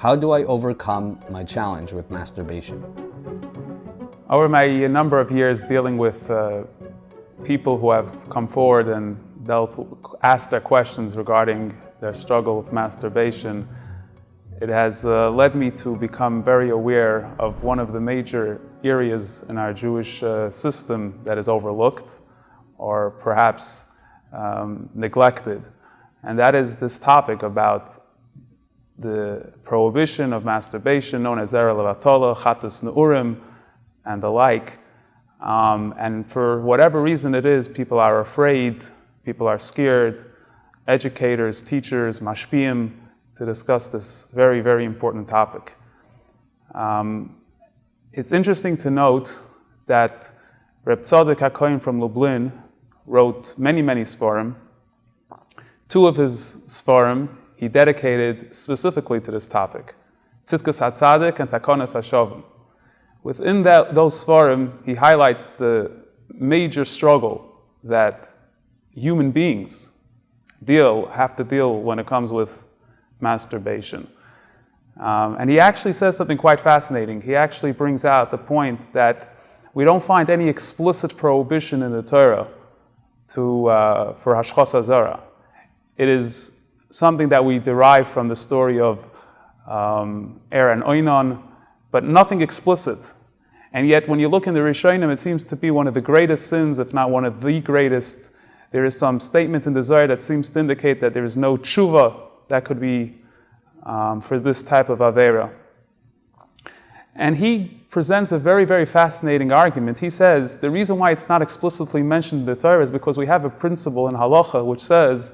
How do I overcome my challenge with masturbation? Over my number of years dealing with people who have come forward and asked their questions regarding their struggle with masturbation, it has led me to become very aware of one of the major areas in our Jewish system that is overlooked or perhaps neglected. And that is this topic about the prohibition of masturbation, known as Zera Levatola, Chatus Neurim, and the like. And for whatever reason it is, people are afraid, people are scared, educators, teachers, mashpiyim, to discuss this very, very important topic. It's interesting to note that Reb Tzadok HaKohen from Lublin wrote many, many Sfarim. Two of his Sfarim he dedicated specifically to this topic, Tzidkas HaTzadik and Takonas HaShovim. Within those Sfarim, he highlights the major struggle that human beings have to deal when it comes with masturbation. And he actually says something quite fascinating. He actually brings out the point that we don't find any explicit prohibition in the Torah for Hashchas HaZara. It is something that we derive from the story of Er and Oinon, but nothing explicit. And yet when you look in the Rishonim, it seems to be one of the greatest sins, if not one of the greatest. There is some statement in the Zohar that seems to indicate that there is no tshuva that could be for this type of avera. And he presents a very, very fascinating argument. He says the reason why it's not explicitly mentioned in the Torah is because we have a principle in halacha which says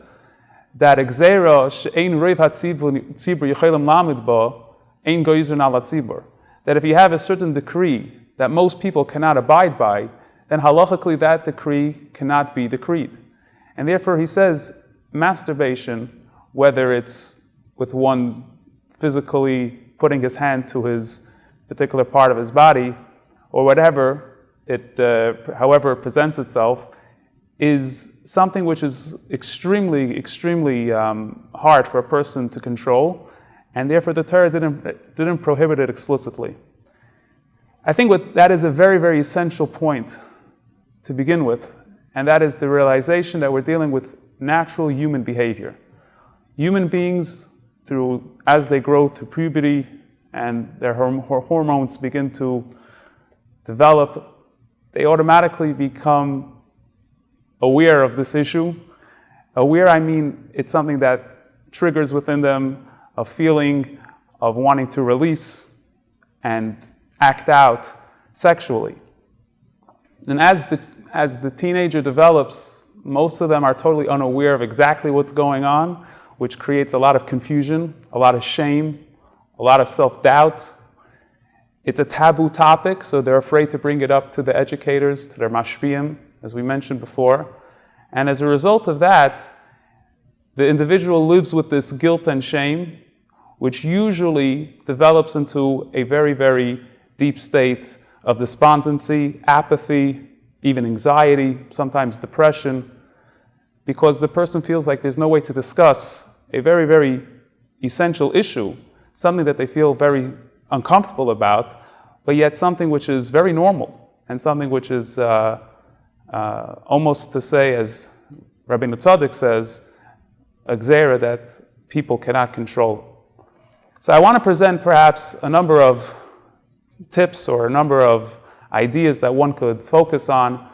that gzeira she'ein reiv hatzibur yichelim lamid bo ein goyzer al hatzibur. That if you have a certain decree that most people cannot abide by, then halachically that decree cannot be decreed. And therefore he says masturbation, whether it's with one physically putting his hand to his particular part of his body, or whatever it, however it presents itself, is something which is extremely, extremely hard for a person to control, and therefore the Torah didn't prohibit it explicitly. I think that is a very, very essential point to begin with, and that is the realization that we're dealing with natural human behavior. Human beings, as they grow to puberty and their hormones begin to develop, they automatically become aware of this issue. Aware, I mean, it's something that triggers within them a feeling of wanting to release and act out sexually. And as the teenager develops, most of them are totally unaware of exactly what's going on, which creates a lot of confusion, a lot of shame, a lot of self-doubt. It's a taboo topic, so they're afraid to bring it up to the educators, to their mashpiyim, as we mentioned before. And as a result of that, the individual lives with this guilt and shame, which usually develops into a very, very deep state of despondency, apathy, even anxiety, sometimes depression, because the person feels like there's no way to discuss a very, very essential issue, something that they feel very uncomfortable about, but yet something which is very normal and something which is almost to say, as Rabbi Tzadok says, a gzeira that people cannot control. So I want to present perhaps a number of tips or a number of ideas that one could focus on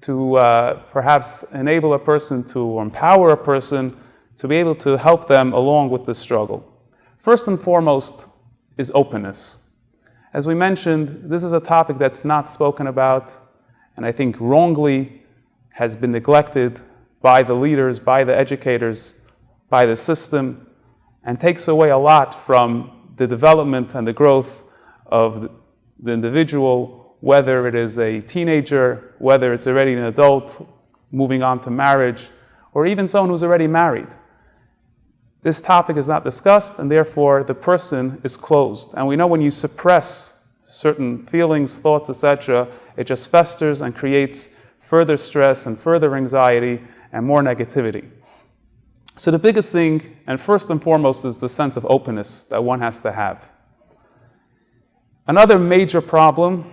to perhaps enable a person to, or empower a person to be able to help them along with this struggle. First and foremost is openness. As we mentioned, this is a topic that's not spoken about, and I think wrongly has been neglected by the leaders, by the educators, by the system, and takes away a lot from the development and the growth of the individual, whether it is a teenager, whether it's already an adult, moving on to marriage, or even someone who's already married. This topic is not discussed, and therefore the person is closed. And we know when you suppress certain feelings, thoughts, etc., it just festers and creates further stress and further anxiety and more negativity. So the biggest thing, and first and foremost, is the sense of openness that one has to have. Another major problem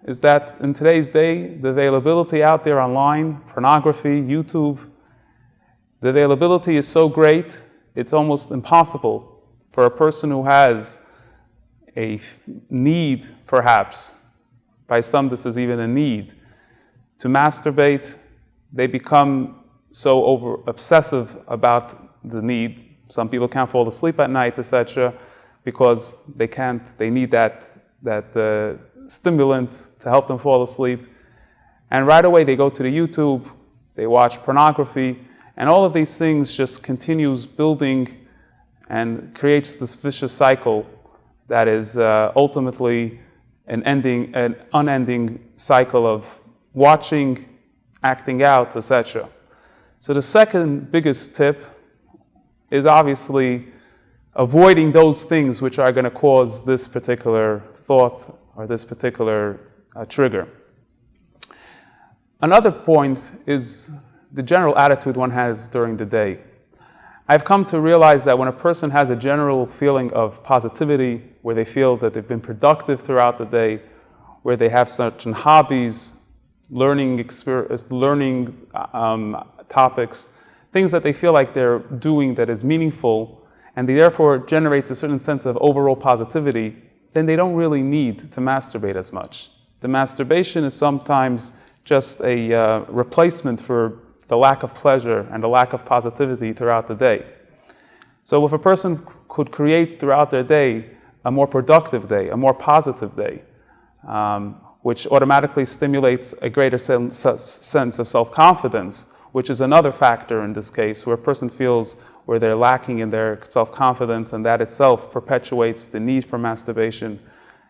is that in today's day, the availability out there online, pornography, YouTube, the availability is so great, it's almost impossible for a person who has a need, perhaps, by some this is even a need, to masturbate. They become so obsessive about the need. Some people can't fall asleep at night, etc., because they need that stimulant to help them fall asleep. And right away they go to the YouTube, they watch pornography, and all of these things just continues building and creates this vicious cycle that is ultimately an unending cycle of watching, acting out, etc. So the second biggest tip is obviously avoiding those things which are going to cause this particular thought or this particular trigger. Another point is the general attitude one has during the day. I've come to realize that when a person has a general feeling of positivity, where they feel that they've been productive throughout the day, where they have certain hobbies, learning topics, things that they feel like they're doing that is meaningful, and they therefore generates a certain sense of overall positivity, then they don't really need to masturbate as much. The masturbation is sometimes just a replacement for the lack of pleasure and the lack of positivity throughout the day. So if a person could create throughout their day a more productive day, a more positive day, which automatically stimulates a greater sense of self-confidence, which is another factor in this case, where a person feels where they're lacking in their self-confidence, and that itself perpetuates the need for masturbation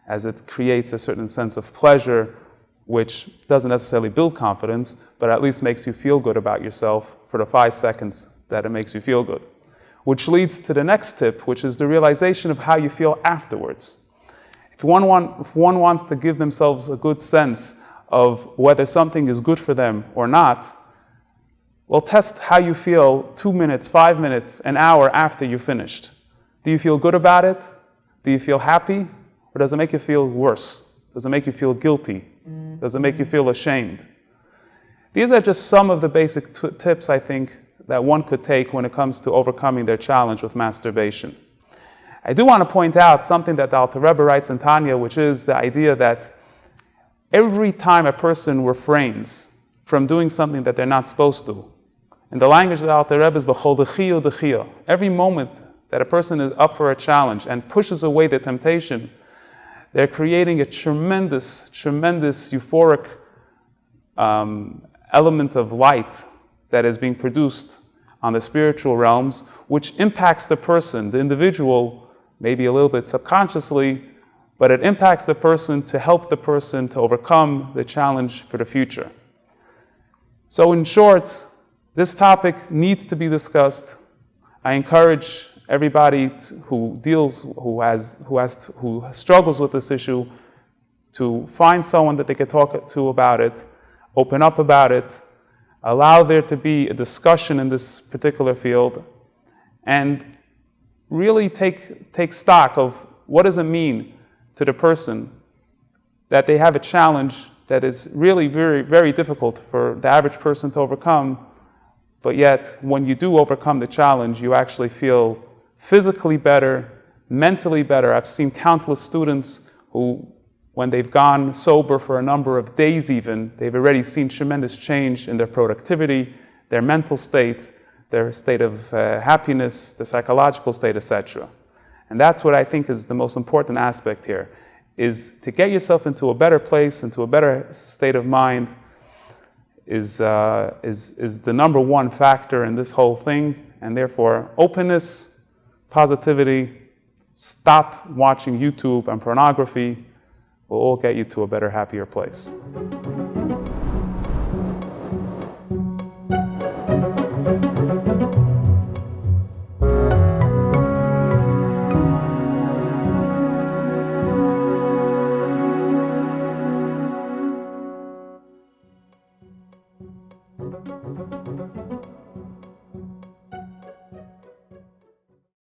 as it creates a certain sense of pleasure, which doesn't necessarily build confidence, but at least makes you feel good about yourself for the 5 seconds that it makes you feel good. Which leads to the next tip, which is the realization of how you feel afterwards. If one wants to give themselves a good sense of whether something is good for them or not, well, test how you feel 2 minutes, 5 minutes, an hour after you finished. Do you feel good about it? Do you feel happy? Or does it make you feel worse? Does it make you feel guilty? Does it make you feel ashamed? These are just some of the basic tips, I think, that one could take when it comes to overcoming their challenge with masturbation. I do want to point out something that the Alter Rebbe writes in Tanya, which is the idea that every time a person refrains from doing something that they're not supposed to, in the language of the Alter Rebbe is b'chol dechiyo dechiyo. Every moment that a person is up for a challenge and pushes away the temptation, they're creating a tremendous, tremendous euphoric element of light that is being produced on the spiritual realms, which impacts the person, the individual, maybe a little bit subconsciously, but it impacts the person to help the person to overcome the challenge for the future. So in short, this topic needs to be discussed. I encourage everybody who struggles with this issue to find someone that they can talk to about it, open up about it, allow there to be a discussion in this particular field, and really take stock of what does it mean to the person that they have a challenge that is really very, very difficult for the average person to overcome, but yet when you do overcome the challenge, you actually feel physically better, mentally better. I've seen countless students who, when they've gone sober for a number of days even, they've already seen tremendous change in their productivity, their mental state, their state of happiness, their psychological state, etc. And that's what I think is the most important aspect here, is to get yourself into a better place, into a better state of mind, is the number one factor in this whole thing. And therefore, openness, positivity, stop watching YouTube and pornography will all get you to a better, happier place.